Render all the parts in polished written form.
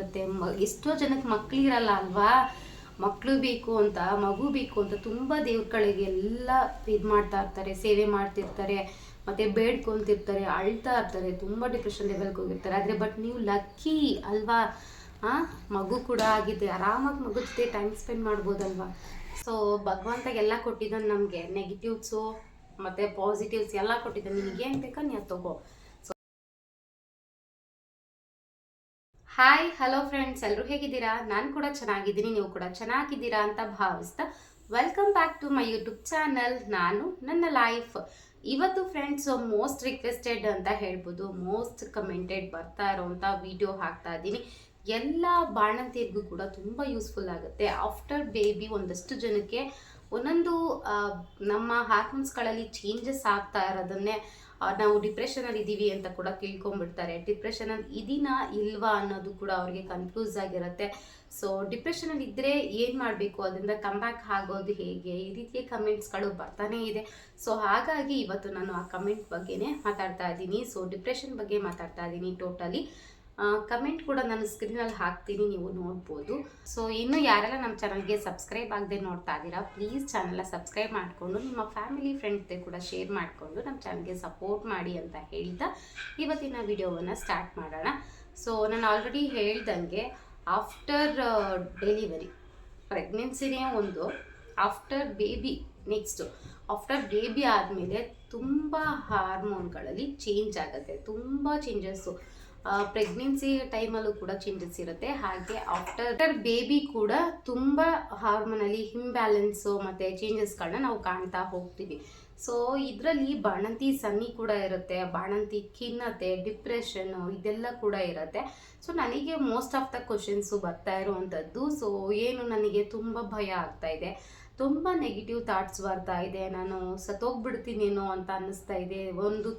ಮತ್ತೆ ಎಷ್ಟೋ ಜನಕ್ಕೆ ಮಕ್ಕಳಿರಲ್ಲ ಅಲ್ವಾ, ಮಕ್ಕಳು ಬೇಕು ಅಂತ, ಮಗು ಬೇಕು ಅಂತ ತುಂಬ ದೇವ್ರ ಕಡೆಗೆ ಎಲ್ಲ ಇದು ಮಾಡ್ತಾ ಇರ್ತಾರೆ, ಸೇವೆ ಮಾಡ್ತಿರ್ತಾರೆ, ಮತ್ತೆ ಬೇಡ್ಕೊತಿರ್ತಾರೆ, ಅಳ್ತಾ ಇರ್ತಾರೆ, ತುಂಬ ಡಿಪ್ರೆಷನ್ ಲೆವೆಲ್ಗೆ ಹೋಗಿರ್ತಾರೆ. ಆದರೆ ಬಟ್ ನೀವು ಲಕ್ಕಿ ಅಲ್ವಾ, ಮಗು ಕೂಡ ಆಗಿದೆ, ಆರಾಮಾಗಿ ಮಗು ಜೊತೆ ಟೈಮ್ ಸ್ಪೆಂಡ್ ಮಾಡ್ಬೋದಲ್ವಾ. ಸೊ ಭಗವಂತಗೆಲ್ಲ ಕೊಟ್ಟಿದ್ದಾನೆ, ನಮಗೆ ನೆಗೆಟಿವ್ಸು ಮತ್ತು ಪಾಸಿಟಿವ್ಸ್ ಎಲ್ಲ ಕೊಟ್ಟಿದ್ದಾನೆ. ನಿನಗೇನು ಬೇಕೋ ನೀವು ತಗೋ. ಹಾಯ್ ಹಲೋ ಫ್ರೆಂಡ್ಸ್, ಎಲ್ಲರೂ ಹೇಗಿದ್ದೀರಾ? ನಾನು ಕೂಡ ಚೆನ್ನಾಗಿದ್ದೀನಿ, ನೀವು ಕೂಡ ಚೆನ್ನಾಗಿದ್ದೀರಾ ಅಂತ ಭಾವಿಸ್ತಾ welcome back to my YouTube channel. ನಾನು ನನ್ನ ಲೈಫ್. ಇವತ್ತು ಫ್ರೆಂಡ್ಸ್ ಮೋಸ್ಟ್ ರಿಕ್ವೆಸ್ಟೆಡ್ ಅಂತ ಹೇಳ್ಬೋದು, ಮೋಸ್ಟ್ ಕಮೆಂಟೆಡ್ ಬರ್ತಾ ಇರೋವಂಥ ವಿಡಿಯೋ ಹಾಕ್ತಾ ಇದ್ದೀನಿ. ಎಲ್ಲ ಬಾಣಂತಿಯರಿಗೂ ಕೂಡ ತುಂಬ ಯೂಸ್ಫುಲ್ ಆಗುತ್ತೆ. ಆಫ್ಟರ್ ಬೇಬಿ ಒಂದಷ್ಟು ಜನಕ್ಕೆ ಒಂದೊಂದು ನಮ್ಮ ಹಾರ್ಮೋನ್ಸ್ಗಳಲ್ಲಿ ಚೇಂಜಸ್ ಆಗ್ತಾ ಇರೋದನ್ನೇ ನಾವು ಡಿಪ್ರೆಷನಲ್ಲಿ ಇದ್ದೀವಿ ಅಂತ ಕೂಡ ತಿಳ್ಕೊಂಡ್ಬಿಡ್ತಾರೆ. ಡಿಪ್ರೆಷನಲ್ಲಿ ಇದೀನಾ ಇಲ್ವಾ ಅನ್ನೋದು ಕೂಡ ಅವ್ರಿಗೆ ಕನ್ಫ್ಯೂಸ್ ಆಗಿರುತ್ತೆ. ಸೊ ಡಿಪ್ರೆಷನಲ್ಲಿ ಇದ್ದರೆ ಏನು ಮಾಡಬೇಕು, ಅದರಿಂದ ಕಮ್ ಬ್ಯಾಕ್ ಆಗೋದು ಹೇಗೆ, ಈ ರೀತಿಯ ಕಮೆಂಟ್ಸ್ಗಳು ಬರ್ತಾನೇ ಇದೆ. ಸೊ ಹಾಗಾಗಿ ಇವತ್ತು ನಾನು ಆ ಕಮೆಂಟ್ ಬಗ್ಗೆನೇ ಮಾತಾಡ್ತಾ ಇದ್ದೀನಿ. ಸೊ ಡಿಪ್ರೆಷನ್ ಬಗ್ಗೆ ಮಾತಾಡ್ತಾ ಇದ್ದೀನಿ ಟೋಟಲಿ. ಕಮೆಂಟ್ ಕೂಡ ನಾನು ಸ್ಕ್ರೀನಲ್ಲಿ ಹಾಕ್ತೀನಿ, ನೀವು ನೋಡ್ಬೋದು. ಸೊ ಇನ್ನು ಯಾರೆಲ್ಲ ನಮ್ಮ ಚಾನಲ್ಗೆ ಸಬ್ಸ್ಕ್ರೈಬ್ ಆಗದೆ ನೋಡ್ತಾ ಇದ್ದೀರಾ, ಪ್ಲೀಸ್ ಚಾನಲ್ನ ಸಬ್ಸ್ಕ್ರೈಬ್ ಮಾಡಿಕೊಂಡು ನಿಮ್ಮ ಫ್ಯಾಮಿಲಿ ಫ್ರೆಂಡ್ಸ್ಗೆ ಕೂಡ ಶೇರ್ ಮಾಡಿಕೊಂಡು ನಮ್ಮ ಚಾನಲ್ಗೆ ಸಪೋರ್ಟ್ ಮಾಡಿ ಅಂತ ಹೇಳ್ತಾ ಇವತ್ತಿನ ವಿಡಿಯೋವನ್ನು ಸ್ಟಾರ್ಟ್ ಮಾಡೋಣ. ಸೊ ನಾನು ಆಲ್ರೆಡಿ ಹೇಳ್ದಂಗೆ ಆಫ್ಟರ್ ಡೆಲಿವರಿ, ಪ್ರೆಗ್ನೆನ್ಸಿನೇ ಒಂದು, after baby next, after baby ಆದಮೇಲೆ ತುಂಬ ಹಾರ್ಮೋನ್ಗಳಲ್ಲಿ ಚೇಂಜ್ ಆಗುತ್ತೆ, ತುಂಬ ಚೇಂಜಸ್ಸು. ಪ್ರೆಗ್ನೆನ್ಸಿ ಟೈಮಲ್ಲೂ ಕೂಡ ಚೇಂಜಸ್ ಇರುತ್ತೆ. ಹಾಗೆ ಆಫ್ಟರ್ ಬೇಬಿ ಕೂಡ ತುಂಬ ಹಾರ್ಮೋನಲ್ಲಿ ಇಂಬ್ಯಾಲೆನ್ಸು ಮತ್ತು ಚೇಂಜಸ್ಗಳನ್ನ ನಾವು ಕಾಣ್ತಾ ಹೋಗ್ತೀವಿ. ಸೊ ಇದರಲ್ಲಿ ಬಾಣಂತಿ ಸನ್ನಿ ಕೂಡ ಇರುತ್ತೆ, ಬಾಣಂತಿ ಖಿನ್ನತೆ, ಡಿಪ್ರೆಷನ್ನು ಇದೆಲ್ಲ ಕೂಡ ಇರುತ್ತೆ. ಸೊ ನನಗೆ ಮೋಸ್ಟ್ ಆಫ್ ದ ಕ್ವಶನ್ಸು ಬರ್ತಾ ಇರುವಂಥದ್ದು, ಸೊ ಏನು ನನಗೆ ತುಂಬ ಭಯ ಆಗ್ತಾ ಇದೆ, ತುಂಬ ನೆಗೆಟಿವ್ ಥಾಟ್ಸ್ ಬರ್ತಾ ಇದೆ, ನಾನು ಸತ್ತೋಗ್ಬಿಡ್ತೀನೇನೋ ಅಂತ ಅನ್ನಿಸ್ತಾ ಇದೆ,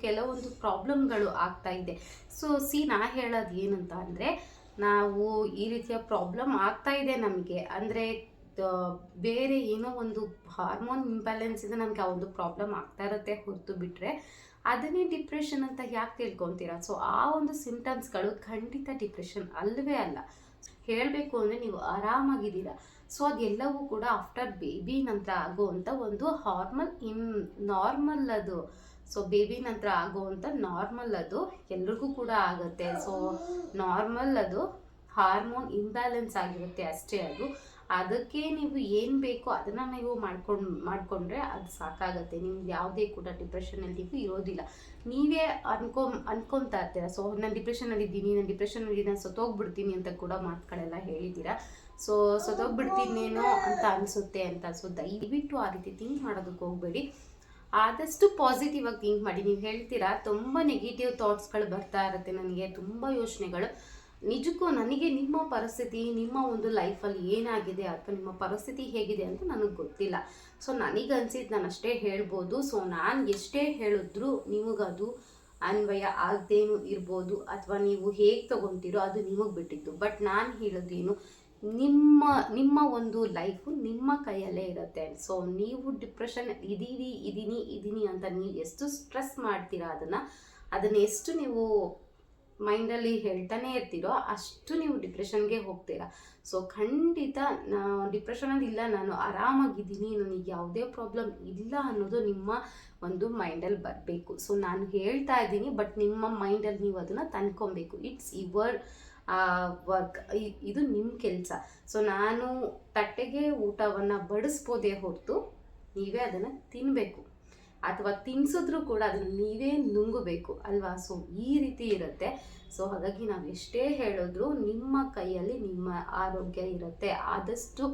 ಕೆಲವೊಂದು ಪ್ರಾಬ್ಲಮ್ಗಳು ಆಗ್ತಾ ಇದೆ. ಸೊ ನಾ ಹೇಳೋದು ಏನಂತ ಅಂದರೆ, ನಾವು ಈ ರೀತಿಯ ಪ್ರಾಬ್ಲಮ್ ಆಗ್ತಾ ಇದೆ ನಮಗೆ ಅಂದರೆ ಬೇರೆ ಏನೋ ಒಂದು ಹಾರ್ಮೋನ್ ಇಂಬ್ಯಾಲೆನ್ಸಿಂದ ನಮಗೆ ಆ ಒಂದು ಪ್ರಾಬ್ಲಮ್ ಆಗ್ತಾ ಇರುತ್ತೆ ಹೊರತು ಬಿಟ್ಟರೆ ಅದನ್ನೇ ಡಿಪ್ರೆಷನ್ ಅಂತ ಯಾಕೆ ತಿಳ್ಕೊತೀರಾ? ಸೊ ಆ ಒಂದು ಸಿಂಟಮ್ಸ್ಗಳು ಖಂಡಿತ ಡಿಪ್ರೆಷನ್ ಅಲ್ಲವೇ ಅಲ್ಲ. ಹೇಳಬೇಕು ಅಂದರೆ ನೀವು ಆರಾಮಾಗಿದ್ದೀರಾ. ಸೊ ಅದೆಲ್ಲವೂ ಕೂಡ ಆಫ್ಟರ್ ಬೇಬಿ ನಂತರ ಆಗುವಂಥ ಒಂದು ನಾರ್ಮಲ್ ಅದು. ಸೊ ಬೇಬಿ ನಂತರ ಆಗುವಂಥ ನಾರ್ಮಲ್ ಅದು, ಎಲ್ರಿಗೂ ಕೂಡ ಆಗುತ್ತೆ. ಸೊ ನಾರ್ಮಲ್ ಅದು, ಹಾರ್ಮೋನ್ ಇಂಬ್ಯಾಲೆನ್ಸ್ ಆಗಿರುತ್ತೆ ಅಷ್ಟೇ. ಅದಕ್ಕೆ ನೀವು ಏನು ಬೇಕೋ ಅದನ್ನು ನೀವು ಮಾಡಿಕೊಂಡ್ರೆ ಅದು ಸಾಕಾಗುತ್ತೆ. ನಿಮ್ಗೆ ಯಾವುದೇ ಕೂಡ ಡಿಪ್ರೆಷನಲ್ಲಿ ನೀವು ಇರೋದಿಲ್ಲ. ನೀವೇ ಅನ್ಕೊತಾ ಇರ್ತೀರ, ಸೊ ನಾನು ಡಿಪ್ರೆಷನಲ್ಲಿದ್ದೀನಿ, ನಾನು ಸತ್ತೋಗ್ಬಿಡ್ತೀನಿ ಅಂತ ಕೂಡ ಮಾತುಗಳೆಲ್ಲ ಹೇಳಿದ್ದೀರಾ. ಸೊ ಸತ್ತೋಗ್ಬಿಡ್ತೀನೇನೋ ಅಂತ ಅನಿಸುತ್ತೆ ಅಂತ. ಸೊ ದಯವಿಟ್ಟು ಆ ರೀತಿ ಥಿಂಕ್ ಮಾಡೋದಕ್ಕೆ ಹೋಗಬೇಡಿ, ಆದಷ್ಟು ಪಾಸಿಟಿವ್ ಆಗಿ ಥಿಂಕ್ ಮಾಡಿ. ನೀವು ಹೇಳ್ತೀರಾ ತುಂಬ ನೆಗೆಟಿವ್ ಥಾಟ್ಸ್ಗಳು ಬರ್ತಾ ಇರುತ್ತೆ, ನನಗೆ ತುಂಬ ಯೋಚನೆಗಳು. ನಿಜಕ್ಕೂ ನನಗೆ ನಿಮ್ಮ ಪರಿಸ್ಥಿತಿ, ನಿಮ್ಮ ಒಂದು ಲೈಫಲ್ಲಿ ಏನಾಗಿದೆ ಅಥವಾ ನಿಮ್ಮ ಪರಿಸ್ಥಿತಿ ಹೇಗಿದೆ ಅಂತ ನನಗೆ ಗೊತ್ತಿಲ್ಲ. ಸೊ ನನಗನ್ಸಿದ್ದು ನಾನು ಅಷ್ಟೇ ಹೇಳ್ಬೋದು. ಸೊ ನಾನು ಎಷ್ಟೇ ಹೇಳಿದ್ರು ನಿಮಗದು ಅನ್ವಯ ಆಗದೇನು ಇರ್ಬೋದು, ಅಥವಾ ನೀವು ಹೇಗೆ ತೊಗೊತೀರೋ ಅದು ನಿಮಗೆ ಬಿಟ್ಟಿದ್ದು. ಬಟ್ ನಾನು ಹೇಳೋದೇನು, ನಿಮ್ಮ ಒಂದು ಲೈಫು ನಿಮ್ಮ ಕೈಯಲ್ಲೇ ಇರುತ್ತೆ. ಸೊ ನೀವು ಡಿಪ್ರೆಷನ್ ಇದೀನಿ ಅಂತ ನೀವು ಎಷ್ಟು ಸ್ಟ್ರೆಸ್ ಮಾಡ್ತೀರಾ, ಅದನ್ನು ಎಷ್ಟು ನೀವು ಮೈಂಡಲ್ಲಿ ಹೇಳ್ತಾನೆ ಇರ್ತೀರೋ ಅಷ್ಟು ನೀವು ಡಿಪ್ರೆಷನ್ಗೆ ಹೋಗ್ತೀರಾ. ಸೊ ಖಂಡಿತ ಡಿಪ್ರೆಷನಲ್ಲಿ ಇಲ್ಲ, ನಾನು ಆರಾಮಾಗಿದ್ದೀನಿ, ನನಗೆ ಯಾವುದೇ ಪ್ರಾಬ್ಲಮ್ ಇಲ್ಲ ಅನ್ನೋದು ನಿಮ್ಮ ಒಂದು ಮೈಂಡಲ್ಲಿ ಬರಬೇಕು. ಸೊ ನಾನು ಹೇಳ್ತಾ ಇದ್ದೀನಿ, ಬಟ್ ನಿಮ್ಮ ಮೈಂಡಲ್ಲಿ ನೀವು ಅದನ್ನು ತಂದ್ಕೊಬೇಕು. ಇಟ್ಸ್ ಯುವರ್ ವರ್ಕ್, ಇದು ನಿಮ್ಮ ಕೆಲಸ. ಸೊ ನಾನು ತಟ್ಟೆಗೆ ಊಟವನ್ನು ಬಡಿಸ್ಬೋದೇ ಹೊರತು ನೀವೇ ಅದನ್ನು ತಿನ್ನಬೇಕು, ಅಥವಾ ತಿನ್ಸಿದ್ರೂ ಕೂಡ ಅದನ್ನು ನೀವೇ ನುಂಗಬೇಕು ಅಲ್ವಾ. ಸೊ ಈ ರೀತಿ ಇರುತ್ತೆ. ಸೊ ಹಾಗಾಗಿ ನಾವು ಎಷ್ಟೇ ಹೇಳಿದ್ರು ನಿಮ್ಮ ಕೈಯಲ್ಲಿ ನಿಮ್ಮ ಆರೋಗ್ಯ ಇರುತ್ತೆ. ಆದಷ್ಟು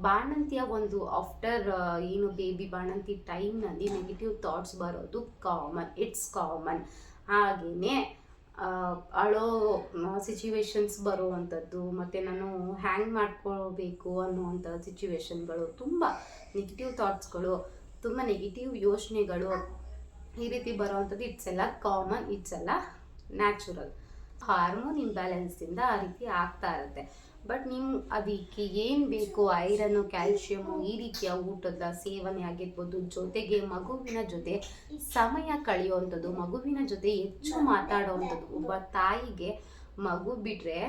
ಬಾಣಂತಿಯ ಒಂದು ಆಫ್ಟರ್ ಏನು ಬೇಬಿ ಬಾಣಂತಿ ಟೈಮ್ನಲ್ಲಿ ನೆಗೆಟಿವ್ ಥಾಟ್ಸ್ ಬರೋದು ಕಾಮನ್, ಇಟ್ಸ್ ಕಾಮನ್. ಹಾಗೆಯೇ ಅಳೋ ಸಿಚುವೇಶನ್ಸ್ ಬರುವಂಥದ್ದು, ಮತ್ತು ನಾನು ಹ್ಯಾಂಗ್ ಮಾಡ್ಕೋಬೇಕು ಅನ್ನುವಂಥ ಸಿಚುವೇಶನ್ಗಳು, ತುಂಬ ನೆಗೆಟಿವ್ ಥಾಟ್ಸ್ಗಳು, ತುಂಬ ನೆಗೆಟಿವ್ ಯೋಚನೆಗಳು, ಈ ರೀತಿ ಬರುವಂಥದ್ದು ಇಟ್ಸ್ ಎಲ್ಲ ಕಾಮನ್, ಇಟ್ಸ್ ಎಲ್ಲ ನ್ಯಾಚುರಲ್. ಹಾರ್ಮೋನ್ ಇಂಬ್ಯಾಲೆನ್ಸಿಂದ ಆ ರೀತಿ ಆಗ್ತಾ ಇರುತ್ತೆ. ಬಟ್ ನೀವು ಅದಕ್ಕೆ ಏನು ಬೇಕು, ಐರನ್ನು, ಕ್ಯಾಲ್ಶಿಯಮು, ಈ ರೀತಿಯ ಊಟದ ಸೇವನೆ ಆಗಿರ್ಬೋದು, ಜೊತೆಗೆ ಮಗುವಿನ ಜೊತೆ ಸಮಯ ಕಳೆಯುವಂಥದ್ದು, ಮಗುವಿನ ಜೊತೆ ಹೆಚ್ಚು ಮಾತಾಡುವಂಥದ್ದು. ಒಬ್ಬ ತಾಯಿಗೆ ಮಗು ಬಿಟ್ಟರೆ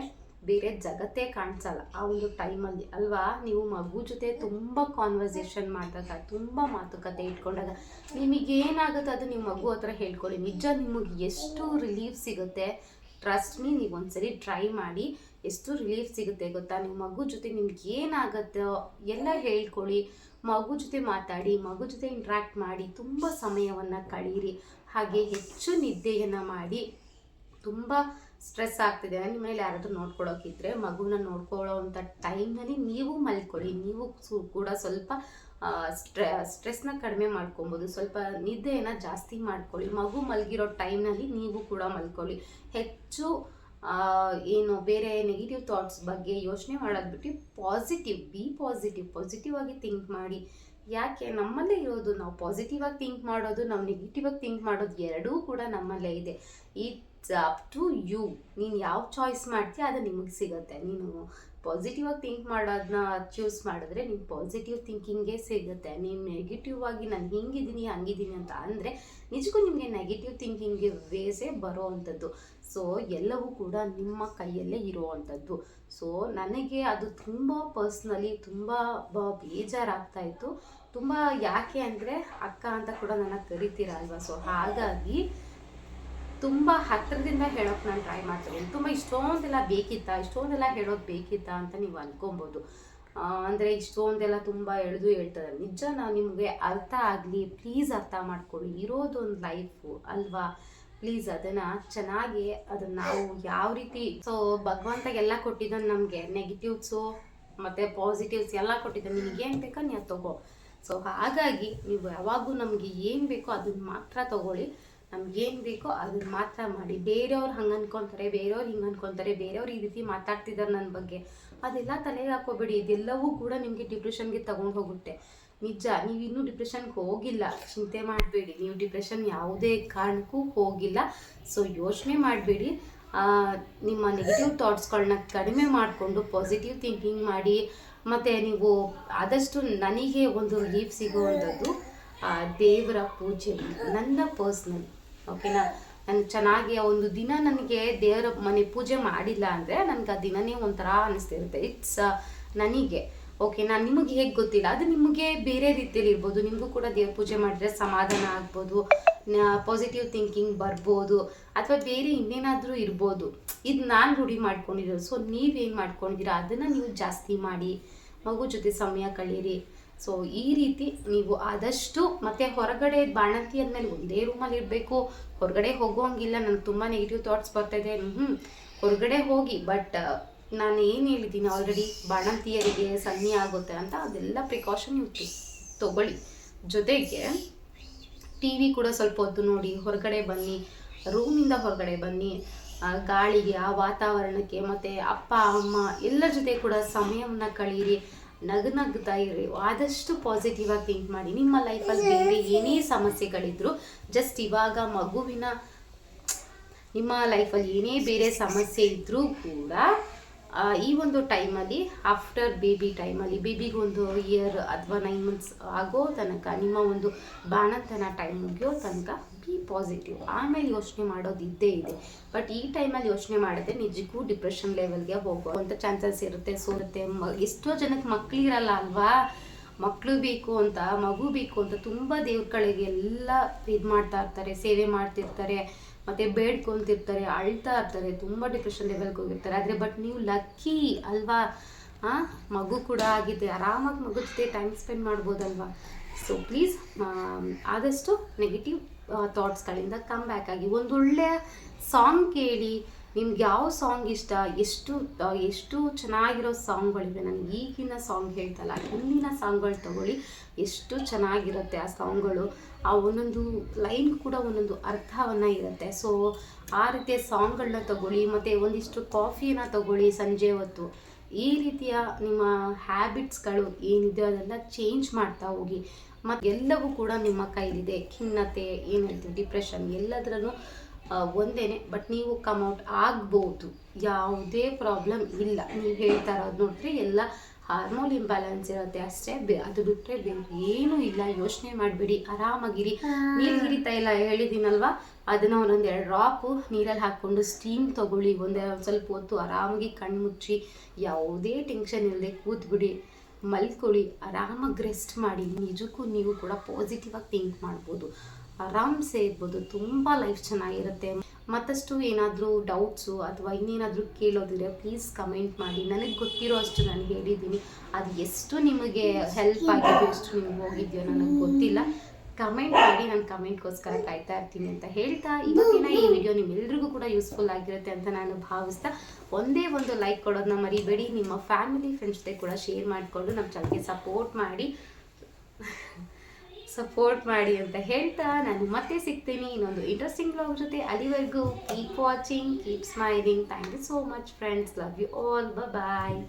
ಬೇರೆ ಜಗತ್ತೇ ಕಾಣಿಸಲ್ಲ ಆ ಒಂದು ಟೈಮಲ್ಲಿ ಅಲ್ವಾ. ನೀವು ಮಗು ಜೊತೆ ತುಂಬ ಕಾನ್ವರ್ಸೇಷನ್ ಮಾಡಿದಾಗ, ತುಂಬ ಮಾತುಕತೆ ಇಟ್ಕೊಂಡಾಗ ನಿಮಗೇನಾಗುತ್ತೆ ಅದು ನಿಮ್ಮ ಮಗು ಹತ್ರ ಹೇಳ್ಕೊಳ್ಳಿ. ನಿಜ ನಿಮಗೆ ಎಷ್ಟು ರಿಲೀಫ್ ಸಿಗುತ್ತೆ. ಟ್ರಸ್ಟ್ ಮೀ, ನೀವು ಒಂದ್ಸರಿ ಟ್ರೈ ಮಾಡಿ, ಎಷ್ಟು ರಿಲೀಫ್ ಸಿಗುತ್ತೆ ಗೊತ್ತಾ. ನಿಮ್ಮ ಮಗು ಜೊತೆ ನಿಮ್ಗೆ ಏನಾಗುತ್ತೋ ಎಲ್ಲ ಹೇಳ್ಕೊಳ್ಳಿ, ಮಗು ಜೊತೆ ಮಾತಾಡಿ, ಮಗು ಜೊತೆ ಇಂಟ್ರ್ಯಾಕ್ಟ್ ಮಾಡಿ, ತುಂಬ ಸಮಯವನ್ನು ಕಳೀರಿ. ಹಾಗೆ ಹೆಚ್ಚು ನಿದ್ದೆಯನ್ನು ಮಾಡಿ. ತುಂಬ ಸ್ಟ್ರೆಸ್ ಆಗ್ತಿದೆ, ನಿಮ್ಮ ಮೇಲೆ ಯಾರಾದರೂ ನೋಡ್ಕೊಳ್ಳೋಕ್ಕಿದ್ರೆ ಮಗುನ ನೋಡ್ಕೊಳ್ಳೋ ಅಂಥ ಟೈಮ್ನಲ್ಲಿ ನೀವು ಮಲ್ಕೊಳ್ಳಿ. ನೀವು ಕೂಡ ಸ್ವಲ್ಪ ಸ್ಟ್ರೆಸ್ನ ಕಡಿಮೆ ಮಾಡ್ಕೊಬೋದು. ಸ್ವಲ್ಪ ನಿದ್ದೆಯನ್ನು ಜಾಸ್ತಿ ಮಾಡ್ಕೊಳ್ಳಿ. ಮಗು ಮಲಗಿರೋ ಟೈಮ್ನಲ್ಲಿ ನೀವು ಕೂಡ ಮಲ್ಕೊಳ್ಳಿ. ಹೆಚ್ಚು ಏನು ಬೇರೆ ನೆಗೆಟಿವ್ ಥಾಟ್ಸ್ ಬಗ್ಗೆ ಯೋಚನೆ ಮಾಡೋದು ಬಿಟ್ಟು ಪಾಸಿಟಿವ್ ಆಗಿ ಥಿಂಕ್ ಮಾಡಿ. ಯಾಕೆ ನಮ್ಮಲ್ಲೇ ಇರೋದು, ನಾವು ಪಾಸಿಟಿವ್ ಆಗಿ ಥಿಂಕ್ ಮಾಡೋದು, ನಾವು ನೆಗೆಟಿವ್ ಆಗಿ ಥಿಂಕ್ ಮಾಡೋದು ಎರಡೂ ಕೂಡ ನಮ್ಮಲ್ಲೇ ಇದೆ. It's up to you. ನೀನು ಯಾವ ಚಾಯ್ಸ್ ಮಾಡ್ತೀಯ ಅದು ನಿಮಗೆ ಸಿಗುತ್ತೆ. ನೀನು ಪಾಸಿಟಿವ್ ಆಗಿ ಥಿಂಕ್ ಮಾಡೋದನ್ನ ಚೂಸ್ ಮಾಡಿದ್ರೆ ನೀನು ಪಾಸಿಟಿವ್ ಥಿಂಕಿಂಗೇ ಸಿಗುತ್ತೆ. ನೀನು ನೆಗೆಟಿವ್ ಆಗಿ ನಾನು ಹಿಂಗಿದ್ದೀನಿ ಹಂಗಿದ್ದೀನಿ ಅಂತ ಅಂದರೆ ನಿಜಕ್ಕೂ ನಿಮಗೆ ನೆಗೆಟಿವ್ ಥಿಂಕಿಂಗ್ಗೆ ವೇಸೇ ಬರೋ ಅಂಥದ್ದು. ಸೊ ಎಲ್ಲವೂ ಕೂಡ ನಿಮ್ಮ ಕೈಯಲ್ಲೇ ಇರುವಂಥದ್ದು. ಸೊ ನನಗೆ ಅದು ತುಂಬ ಪರ್ಸ್ನಲಿ ತುಂಬ ಬೇಜಾರಾಗ್ತಾಯಿತ್ತು. ತುಂಬ ಯಾಕೆ ಅಂದರೆ ಅಕ್ಕ ಅಂತ ಕೂಡ ನನ್ನ ಕರಿತೀರ ಅಲ್ವಾ. ಸೊ ಹಾಗಾಗಿ ತುಂಬ ಹತ್ತಿರದಿಂದ ಹೇಳೋಕ್ಕೆ ನಾನು ಟ್ರೈ ಮಾಡ್ತೀನಿ. ತುಂಬ ಇಷ್ಟೊಂದೆಲ್ಲ ಹೇಳೋದು ಬೇಕಿತ್ತಾ ಅಂತ ನೀವು ಅನ್ಕೊಬೋದು. ಅಂದರೆ ಇಷ್ಟೊಂದೆಲ್ಲ ತುಂಬ ಹೇಳ್ತಾರೆ. ನಿಜ ನಾವು ನಿಮಗೆ ಅರ್ಥ ಆಗಲಿ, ಪ್ಲೀಸ್ ಅರ್ಥ ಮಾಡ್ಕೊಳ್ಳಿ. ಇರೋದೊಂದು ಲೈಫು ಅಲ್ವಾ. ಪ್ಲೀಸ್ ಅದನ್ನು ಚೆನ್ನಾಗಿ ಅದನ್ನು ನಾವು ಯಾವ ರೀತಿ, ಸೊ ಭಗವಂತ ಎಲ್ಲ ಕೊಟ್ಟಿದ್ದಾನೆ ನಮಗೆ, ನೆಗೆಟಿವ್ಸು ಮತ್ತು ಪಾಸಿಟಿವ್ಸ್ ಎಲ್ಲ ಕೊಟ್ಟಿದ್ದಾನೆ. ನಿಮಗೇನು ಬೇಕೋ ನೀವು ತಗೋ. ಸೊ ಹಾಗಾಗಿ ನೀವು ಯಾವಾಗೂ ನಮಗೆ ಏನು ಬೇಕೋ ಅದನ್ನು ಮಾತ್ರ ತಗೊಳ್ಳಿ. ನಮ್ಗೇನು ಬೇಕೋ ಅದನ್ನು ಮಾತ್ರ ಮಾಡಿ. ಬೇರೆಯವ್ರು ಹಂಗೆ ಅನ್ಕೊತಾರೆ, ಬೇರೆಯವ್ರು ಹಿಂಗೆ ಅನ್ಕೊತಾರೆ, ಬೇರೆಯವ್ರು ಈ ರೀತಿ ಮಾತಾಡ್ತಿದ್ದಾರೆ ನನ್ನ ಬಗ್ಗೆ, ಅದೆಲ್ಲ ತಲೆಗೆ ಹಾಕೋಬೇಡಿ. ಇದೆಲ್ಲವೂ ಕೂಡ ನಿಮಗೆ ಡಿಪ್ರೆಷನ್ಗೆ ತಗೊಂಡು ಹೋಗುತ್ತೆ. ನಿಜ, ನೀವು ಇನ್ನೂ ಡಿಪ್ರೆಷನ್ಗೆ ಹೋಗಿಲ್ಲ, ಚಿಂತೆ ಮಾಡಬೇಡಿ. ನೀವು ಡಿಪ್ರೆಷನ್ ಯಾವುದೇ ಕಾರಣಕ್ಕೂ ಹೋಗಿಲ್ಲ. ಸೊ ಯೋಚನೆ ಮಾಡಬೇಡಿ. ನಿಮ್ಮ ನೆಗೆಟಿವ್ ಥಾಟ್ಸ್ಗಳನ್ನ ಕಡಿಮೆ ಮಾಡಿಕೊಂಡು ಪಾಸಿಟಿವ್ ಥಿಂಕಿಂಗ್ ಮಾಡಿ. ಮತ್ತು ನೀವು ಆದಷ್ಟು ನನಗೆ ಒಂದು ರಿಲೀಫ್ ಸಿಗುವಂಥದ್ದು ದೇವರ ಪೂಜೆ, ನನ್ನ ಪರ್ಸ್ನಲ್ ಓಕೆನಾ. ನಾನು ಚೆನ್ನಾಗಿ ಒಂದು ದಿನ ನನಗೆ ದೇವರ ಮನೆ ಪೂಜೆ ಮಾಡಿಲ್ಲ ಅಂದರೆ ನನಗೆ ಆ ದಿನವೇ ಒಂಥರ ಅನ್ನಿಸ್ತಿರುತ್ತೆ. ಇಟ್ಸ್ ನನಗೆ ಓಕೆನಾ. ನಿಮಗೆ ಹೇಗೆ ಗೊತ್ತಿಲ್ಲ, ಅದು ನಿಮಗೆ ಬೇರೆ ರೀತಿಯಲ್ಲಿ ಇರ್ಬೋದು. ನಿಮಗೂ ಕೂಡ ದೇವ್ರ ಪೂಜೆ ಮಾಡಿದ್ರೆ ಸಮಾಧಾನ ಆಗ್ಬೋದು, ಪಾಸಿಟಿವ್ ಥಿಂಕಿಂಗ್ ಬರ್ಬೋದು, ಅಥವಾ ಬೇರೆ ಇನ್ನೇನಾದರೂ ಇರ್ಬೋದು. ಇದು ನಾನು ರೂಢಿ ಮಾಡ್ಕೊಂಡಿರೋದು. ಸೊ ನೀವೇನು ಮಾಡ್ಕೊಂಡಿದ್ದೀರಾ ಅದನ್ನು ನೀವು ಜಾಸ್ತಿ ಮಾಡಿ, ಮಗು ಜೊತೆ ಸಮಯ ಕಳೀರಿ. ಸೊ ಈ ರೀತಿ ನೀವು ಆದಷ್ಟು, ಮತ್ತು ಹೊರಗಡೆ ಬಾಣಂತಿ ಅಂದಮೇಲೆ ಒಂದೇ ರೂಮಲ್ಲಿ ಇರಬೇಕು, ಹೊರಗಡೆ ಹೋಗೋಂಗಿಲ್ಲ. ನನಗೆ ತುಂಬ ನೆಗೆಟಿವ್ ಥಾಟ್ಸ್ ಬರ್ತಾಯಿದೆ. ಹೊರಗಡೆ ಹೋಗಿ, ಬಟ್ ನಾನು ಏನು ಹೇಳಿದ್ದೀನಿ ಆಲ್ರೆಡಿ, ಬಾಣಂತಿಯರಿಗೆ ಸನ್ನಿ ಆಗುತ್ತೆ ಅಂತ, ಅದೆಲ್ಲ ಪ್ರಿಕಾಷನ್ ನೀವು ತಗೊಳ್ಳಿ. ಜೊತೆಗೆ ಟಿ ವಿ ಕೂಡ ಸ್ವಲ್ಪ ಹೊತ್ತು ನೋಡಿ, ಹೊರಗಡೆ ಬನ್ನಿ, ರೂಮಿಂದ ಹೊರಗಡೆ ಬನ್ನಿ, ಗಾಳಿಗೆ, ಆ ವಾತಾವರಣಕ್ಕೆ, ಮತ್ತು ಅಪ್ಪ ಅಮ್ಮ ಎಲ್ಲರ ಜೊತೆ ಕೂಡ ಸಮಯವನ್ನು ಕಳೀರಿ. ನಗ್ತಾ ಇರಿ. ಆದಷ್ಟು ಪಾಸಿಟಿವ್ ಆಗಿ ಥಿಂಕ್ ಮಾಡಿ. ನಿಮ್ಮ ಲೈಫಲ್ಲಿ ಬೇರೆ ಏನೇ ಸಮಸ್ಯೆಗಳಿದ್ರು, ಜಸ್ಟ್ ಇವಾಗ ನಿಮ್ಮ ಲೈಫಲ್ಲಿ ಏನೇ ಬೇರೆ ಸಮಸ್ಯೆ ಇದ್ದರೂ ಕೂಡ ಈ ಒಂದು ಟೈಮಲ್ಲಿ, ಆಫ್ಟರ್ ಬೇಬಿ ಟೈಮಲ್ಲಿ, ಬೇಬಿಗೆ ಒಂದು ಇಯರ್ ಅಥವಾ 9 months ಆಗೋ ತನಕ, ನಿಮ್ಮ ಒಂದು ಬಾಣಂತನ ಟೈಮ್ ಮುಗಿಯೋ ತನಕ ಬಿ ಪಾಸಿಟಿವ್. ಆಮೇಲೆ ಯೋಚನೆ ಮಾಡೋದು ಇದ್ದೇ ಇದೆ. ಬಟ್ ಈ ಟೈಮಲ್ಲಿ ಯೋಚನೆ ಮಾಡಿದ್ರೆ ನಿಜಕ್ಕೂ ಡಿಪ್ರೆಷನ್ ಲೆವೆಲ್ಗೆ ಹೋಗುವಂಥ ಚಾನ್ಸಸ್ ಇರುತ್ತೆ. ಸೋರುತ್ತೆ. ಎಷ್ಟೋ ಜನಕ್ಕೆ ಮಕ್ಕಳಿರಲ್ಲ ಅಲ್ವಾ. ಮಕ್ಕಳು ಬೇಕು ಅಂತ, ಮಗು ಬೇಕು ಅಂತ ತುಂಬ ದೇವ್ರ ಕಡೆಗೆ ಎಲ್ಲ ಇದು ಮಾಡ್ತಾ ಇರ್ತಾರೆ, ಸೇವೆ ಮಾಡ್ತಿರ್ತಾರೆ, ಮತ್ತು ಬೇಡ್ಕೊತಿರ್ತಾರೆ, ಅಳ್ತಾ ಇರ್ತಾರೆ, ತುಂಬ ಡಿಪ್ರೆಷನ್ ಲೆವೆಲ್ಗೆ ಹೋಗಿರ್ತಾರೆ. ಆದರೆ ಬಟ್ ನೀವು ಲಕ್ಕಿ ಅಲ್ವಾ. ಮಗು ಕೂಡ ಆಗಿದೆ, ಆರಾಮಾಗಿ ಮಗು ಜೊತೆ ಟೈಮ್ ಸ್ಪೆಂಡ್ ಮಾಡ್ಬೋದಲ್ವಾ. ಸೊ ಪ್ಲೀಸ್ ಆದಷ್ಟು ನೆಗೆಟಿವ್ ಥಾಟ್ಸ್ಗಳಿಂದ ಕಮ್ ಬ್ಯಾಕ್ ಆಗಿ. ಒಂದೊಳ್ಳೆಯ ಸಾಂಗ್ ಕೇಳಿ. ನಿಮ್ಗೆ ಯಾವ ಸಾಂಗ್ ಇಷ್ಟ, ಎಷ್ಟು ಚೆನ್ನಾಗಿರೋ ಸಾಂಗ್ಗಳಿವೆ. ನಾನು ಈಗಿನ ಸಾಂಗ್ ಹೇಳ್ತಲ್ಲ, ಹಿಂದಿನ ಸಾಂಗ್ಗಳು ತಗೊಳ್ಳಿ, ಎಷ್ಟು ಚೆನ್ನಾಗಿರುತ್ತೆ ಆ ಸಾಂಗ್ಗಳು. ಆ ಒಂದೊಂದು ಲೈನ್ ಕೂಡ ಒಂದೊಂದು ಅರ್ಥವನ್ನು ಇರುತ್ತೆ. ಸೊ ಆ ರೀತಿಯ ಸಾಂಗ್ಗಳನ್ನ ತಗೊಳ್ಳಿ. ಮತ್ತು ಒಂದಿಷ್ಟು ಕಾಫಿನ ತಗೊಳ್ಳಿ ಸಂಜೆ ಹೊತ್ತು. ಈ ರೀತಿಯ ನಿಮ್ಮ ಹ್ಯಾಬಿಟ್ಸ್ಗಳು ಏನಿದೆ ಅದೆಲ್ಲ ಚೇಂಜ್ ಮಾಡ್ತಾ ಹೋಗಿ. ಮತ್ತು ಎಲ್ಲವೂ ಕೂಡ ನಿಮ್ಮ ಕೈಲಿದೆ. ಖಿನ್ನತೆ ಏನು ಹೇಳ್ತೀವಿ, ಡಿಪ್ರೆಷನ್, ಎಲ್ಲದರಲ್ಲೂ ಒಂದೇ, ಬಟ್ ನೀವು ಕಮ್ಔಟ್ ಆಗ್ಬೋದು, ಯಾವುದೇ ಪ್ರಾಬ್ಲಮ್ ಇಲ್ಲ. ನೀವು ಹೇಳ್ತಾ ಇರೋದು ನೋಡಿದ್ರೆ ಎಲ್ಲ ಹಾರ್ಮೋನ್ ಇಂಬ್ಯಾಲೆನ್ಸ್ ಇರುತ್ತೆ ಅಷ್ಟೇ, ಅದು ಬಿಟ್ಟರೆ ಬೇರೆ ಏನೂ ಇಲ್ಲ. ಯೋಚನೆ ಮಾಡಬೇಡಿ, ಆರಾಮಾಗಿರಿ. ನೀಲಗಿರಿ ತೈಲ ಹೇಳಿದ್ದೀನಲ್ವ, ಅದನ್ನು ಒಂದೊಂದು 2 ಡ್ರಾಪು ನೀರಲ್ಲಿ ಹಾಕ್ಕೊಂಡು ಸ್ಟೀಮ್ ತೊಗೊಳ್ಳಿ. ಒಂದು ಸ್ವಲ್ಪ ಹೊತ್ತು ಆರಾಮಾಗಿ ಕಣ್ಣು ಮುಚ್ಚಿ, ಯಾವುದೇ ಟೆನ್ಷನ್ ಇಲ್ಲದೆ ಕೂತ್ಬಿಡಿ, ಮಲ್ಕೊಳ್ಳಿ, ಆರಾಮಾಗಿ ರೆಸ್ಟ್ ಮಾಡಿ. ನಿಜಕ್ಕೂ ನೀವು ಕೂಡ ಪಾಸಿಟಿವ್ ಆಗಿ ಥಿಂಕ್ ಮಾಡ್ಬೋದು, ಆರಾಮ್ಸೆ ಇರ್ಬೋದು, ತುಂಬ ಲೈಫ್ ಚೆನ್ನಾಗಿರುತ್ತೆ. ಮತ್ತಷ್ಟು ಏನಾದರೂ ಡೌಟ್ಸು ಅಥವಾ ಇನ್ನೇನಾದರೂ ಕೇಳೋದಿದ್ರೆ ಪ್ಲೀಸ್ ಕಮೆಂಟ್ ಮಾಡಿ. ನನಗೆ ಗೊತ್ತಿರೋ ಅಷ್ಟು ನಾನು ಹೇಳಿದ್ದೀನಿ. ಅದು ಎಷ್ಟು ನಿಮಗೆ ಹೆಲ್ಪ್ ಆಗಿದೆಯೋ, ಎಷ್ಟು ನಿಮ್ಗೆ ಹೋಗಿದೆಯೋ ನನಗೆ ಗೊತ್ತಿಲ್ಲ. ಕಮೆಂಟ್ ಮಾಡಿ, ನಾನು ಕಮೆಂಟ್ಗೋಸ್ಕರ ಕಾಯ್ತಾ ಇರ್ತೀನಿ ಅಂತ ಹೇಳ್ತಾ, ಇವತ್ತಿನ ಈ ವಿಡಿಯೋ ನಿಮ್ಮೆಲ್ರಿಗೂ ಕೂಡ ಯೂಸ್ಫುಲ್ ಆಗಿರುತ್ತೆ ಅಂತ ನಾನು ಭಾವಿಸ್ತಾ, ಒಂದೇ ಒಂದು ಲೈಕ್ ಕೊಡೋದನ್ನ ಮರಿಬೇಡಿ. ನಿಮ್ಮ ಫ್ಯಾಮಿಲಿ ಫ್ರೆಂಡ್ಸ್ ಜೊತೆ ಕೂಡ ಶೇರ್ ಮಾಡಿಕೊಂಡು ನಮ್ಮ ಚಾನಲ್ಗೆ ಸಪೋರ್ಟ್ ಮಾಡಿ ಅಂತ ಹೇಳ್ತಾ, ನಾನು ಮತ್ತೆ ಸಿಗ್ತೀನಿ ಇನ್ನೊಂದು ಇಂಟ್ರೆಸ್ಟಿಂಗ್ ಬ್ಲಾಗ್ ಜೊತೆ. ಅಲ್ಲಿವರೆಗೂ keep watching, keep smiling. Thank you so much friends, love you all, bye.